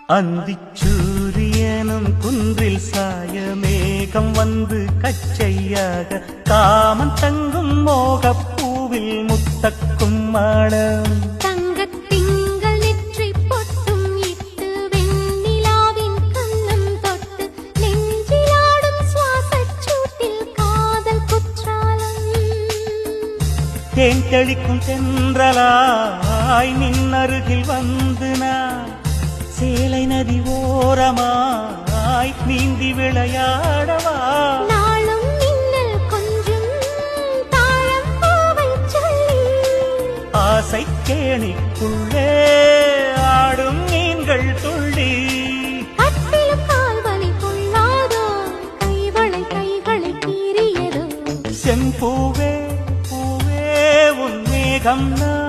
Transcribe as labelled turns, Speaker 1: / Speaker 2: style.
Speaker 1: அந்திச்சூரியனும் குன்றில் சாய மேகம் வந்து கச்சையாக காமன் தங்கும் மோகப்பூவில் முத்தக்கும் மாடம்
Speaker 2: தங்கத்திங்கள் நெற்றி பொட்டும் இட்டு வெண்ணிலாவின் கண்ணம் தொட்டு நெஞ்சிலாடும் சுவாசச் சூட்டில் காதல் குற்றாலம்
Speaker 1: தேன் தெளிக்கும் தென்றலாய் நின்னருகில் வந்து நான் சேலை நதி ஓரமாய் நீந்தி விளையாடவா
Speaker 2: நாளும் மின்னல் கொஞ்சம் தாழம் பூவை சொல்லி
Speaker 1: ஆசை கேணிக்குள்ளே ஆடும் மீன்கள் துள்ளி
Speaker 2: கட்டிலும் கால்வலி கொள்ளாதோ கைகளை கீறியதோ
Speaker 1: செம்பூவே பூவே உன் மேகம் நான்